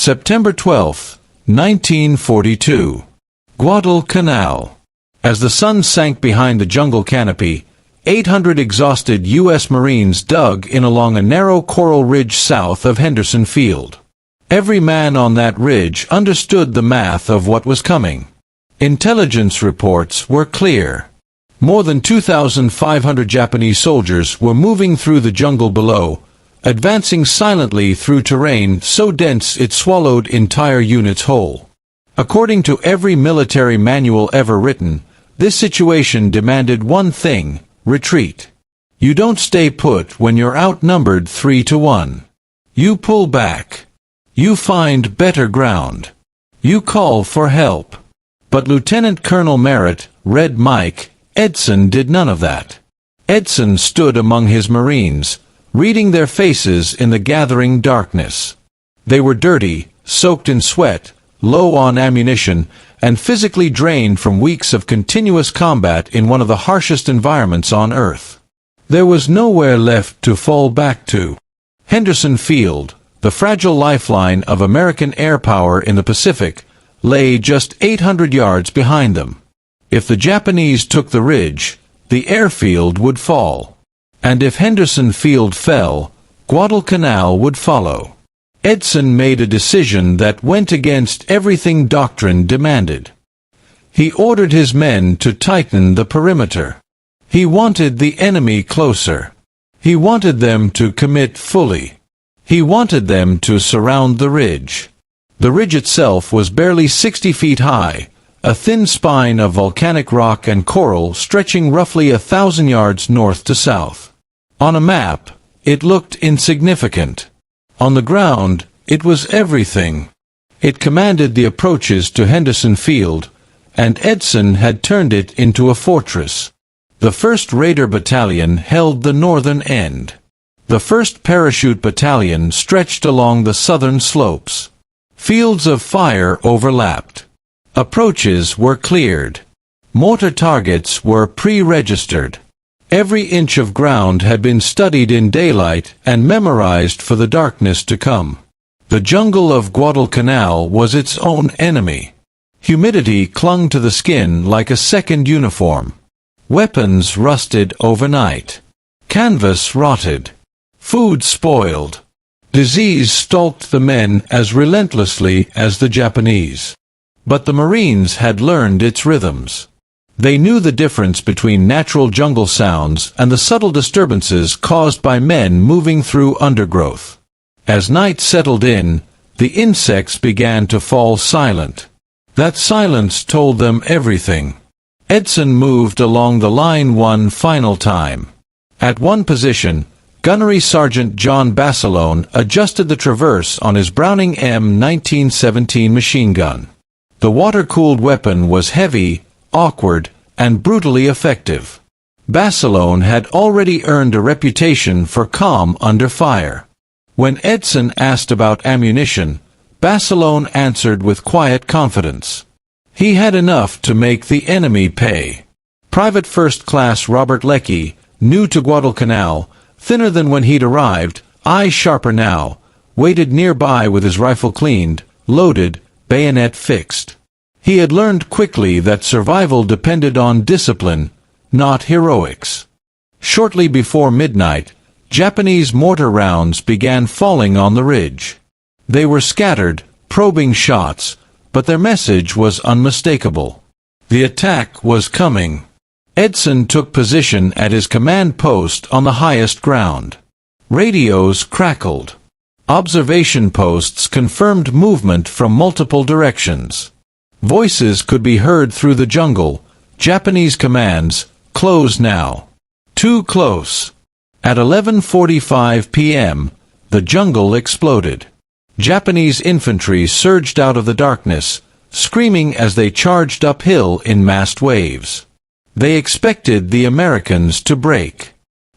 September 12, 1942. Guadalcanal. As the sun sank behind the jungle canopy, 800 exhausted U.S. Marines dug in along a narrow coral ridge south of Henderson Field. Every man on that ridge understood the math of what was coming. Intelligence reports were clear. More than 2,500 Japanese soldiers were moving through the jungle below, advancing silently through terrain so dense it swallowed entire units whole. According to every military manual ever written, this situation demanded one thing: retreat. You don't stay put when you're outnumbered 3-1. You pull back. You find better ground. You call for help. But Lieutenant Colonel Merritt, Red Mike, Edson did none of that. Edson stood among his Marines, reading their faces in the gathering darkness. They were dirty, soaked in sweat, low on ammunition, and physically drained from weeks of continuous combat in one of the harshest environments on Earth. There was nowhere left to fall back to. Henderson Field, the fragile lifeline of American air power in the Pacific, lay just 800 yards behind them. If the Japanese took the ridge, the airfield would fall. And if Henderson Field fell, Guadalcanal would follow. Edson made a decision that went against everything doctrine demanded. He ordered his men to tighten the perimeter. He wanted the enemy closer. He wanted them to commit fully. He wanted them to surround the ridge. The ridge itself was barely 60 feet high, a thin spine of volcanic rock and coral stretching roughly 1,000 yards north to south. On a map, it looked insignificant. On the ground, it was everything. It commanded the approaches to Henderson Field, and Edson had turned it into a fortress. The 1st Raider Battalion held the northern end. The 1st Parachute Battalion stretched along the southern slopes. Fields of fire overlapped. Approaches were cleared. Mortar targets were pre-registered. Every inch of ground had been studied in daylight and memorized for the darkness to come. The jungle of Guadalcanal was its own enemy. Humidity clung to the skin like a second uniform. Weapons rusted overnight. Canvas rotted. Food spoiled. Disease stalked the men as relentlessly as the Japanese. But the Marines had learned its rhythms. They knew the difference between natural jungle sounds and the subtle disturbances caused by men moving through undergrowth. As night settled in, the insects began to fall silent. That silence told them everything. Edson moved along the line one final time. At one position, Gunnery Sergeant John Basilone adjusted the traverse on his Browning M1917 machine gun. The water-cooled weapon was heavy, awkward, and brutally effective. Basilone had already earned a reputation for calm under fire. When Edson asked about ammunition, Basilone answered with quiet confidence. He had enough to make the enemy pay. Private First Class Robert Leckie, new to Guadalcanal, thinner than when he'd arrived, eyes sharper now, waited nearby with his rifle cleaned, loaded, bayonet fixed. He had learned quickly that survival depended on discipline, not heroics. Shortly before midnight, Japanese mortar rounds began falling on the ridge. They were scattered, probing shots, but their message was unmistakable. The attack was coming. Edson took position at his command post on the highest ground. Radios crackled. Observation posts confirmed movement from multiple directions. Voices could be heard through the jungle. Japanese commands, close now. Too close. At 11:45 p.m., the jungle exploded. Japanese infantry surged out of the darkness, screaming as they charged uphill in massed waves. They expected the Americans to break.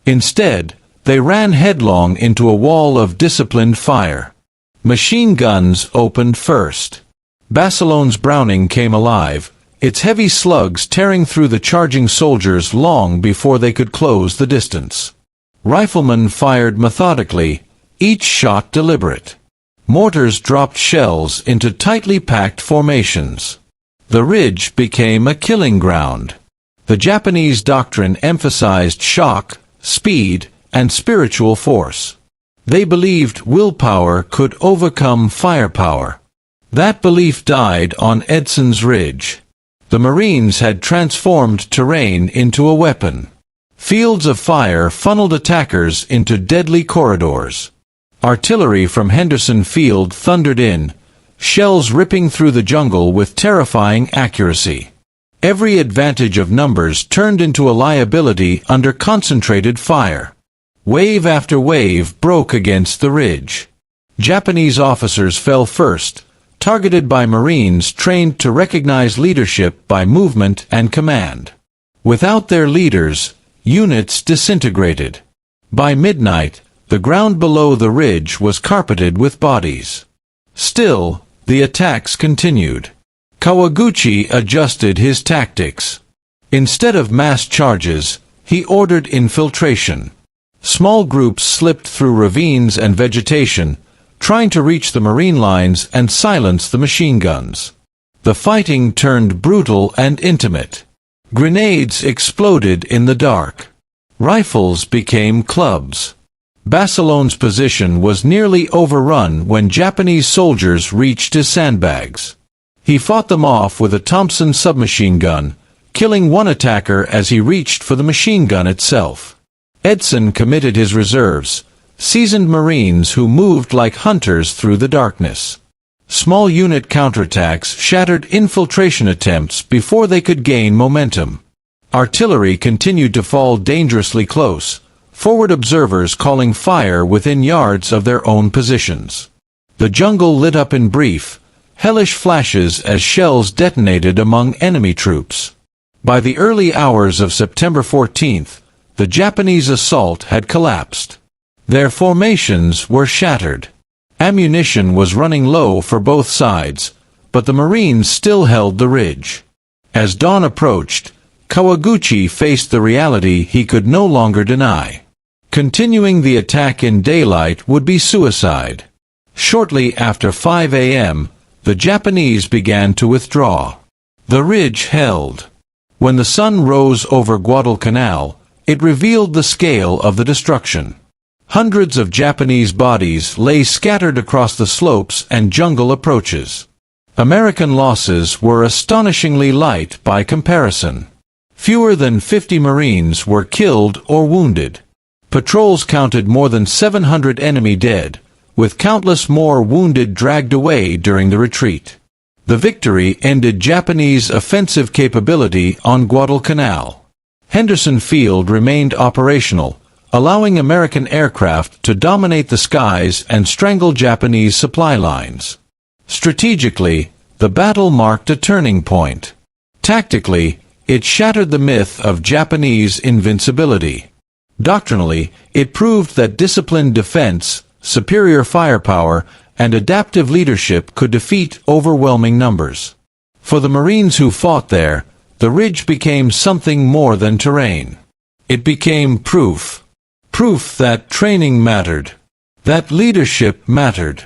Instead, they ran headlong into a wall of disciplined fire. Machine guns opened first. Basilone's Browning came alive, its heavy slugs tearing through the charging soldiers long before they could close the distance. Riflemen fired methodically, each shot deliberate. Mortars dropped shells into tightly packed formations. The ridge became a killing ground. The Japanese doctrine emphasized shock, speed, and spiritual force. They believed willpower could overcome firepower. That belief died on Edson's Ridge. The Marines had transformed terrain into a weapon. Fields of fire funneled attackers into deadly corridors. Artillery from Henderson Field thundered in, shells ripping through the jungle with terrifying accuracy. Every advantage of numbers turned into a liability under concentrated fire. Wave after wave broke against the ridge. Japanese officers fell first, targeted by Marines trained to recognize leadership by movement and command. Without their leaders, units disintegrated. By midnight, the ground below the ridge was carpeted with bodies. Still, the attacks continued. Kawaguchi adjusted his tactics. Instead of mass charges, he ordered infiltration. Small groups slipped through ravines and vegetation, trying to reach the Marine lines and silence the machine guns. The fighting turned brutal and intimate. Grenades exploded in the dark. Rifles became clubs. Bassilone's position was nearly overrun when Japanese soldiers reached his sandbags. He fought them off with a Thompson submachine gun, killing one attacker as he reached for the machine gun itself. Edson committed his reserves, seasoned Marines who moved like hunters through the darkness. Small unit counterattacks shattered infiltration attempts before they could gain momentum. Artillery continued to fall dangerously close, forward observers calling fire within yards of their own positions. The jungle lit up in brief, hellish flashes as shells detonated among enemy troops. By the early hours of September 14th, the Japanese assault had collapsed. Their formations were shattered. Ammunition was running low for both sides, but the Marines still held the ridge. As dawn approached, Kawaguchi faced the reality he could no longer deny. Continuing the attack in daylight would be suicide. Shortly after 5 a.m., the Japanese began to withdraw. The ridge held. When the sun rose over Guadalcanal, it revealed the scale of the destruction. Hundreds of Japanese bodies lay scattered across the slopes and jungle approaches. American losses were astonishingly light by comparison. Fewer than 50 Marines were killed or wounded. Patrols counted more than 700 enemy dead, with countless more wounded dragged away during the retreat. The victory ended Japanese offensive capability on Guadalcanal. Henderson Field remained operational, allowing American aircraft to dominate the skies and strangle Japanese supply lines. Strategically, the battle marked a turning point. Tactically, it shattered the myth of Japanese invincibility. Doctrinally, it proved that disciplined defense, superior firepower, and adaptive leadership could defeat overwhelming numbers. For the Marines who fought there, the ridge became something more than terrain. It became proof. Proof that training mattered. That leadership mattered.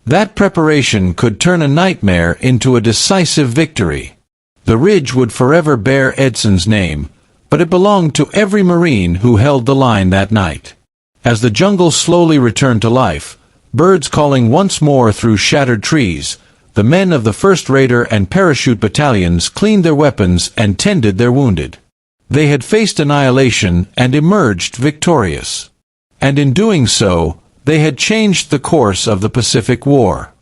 That preparation could turn a nightmare into a decisive victory. The ridge would forever bear Edson's name, but it belonged to every Marine who held the line that night. As the jungle slowly returned to life, birds calling once more through shattered trees, the men of the 1st Raider and Parachute battalions cleaned their weapons and tended their wounded. They had faced annihilation and emerged victorious. And in doing so, they had changed the course of the Pacific War.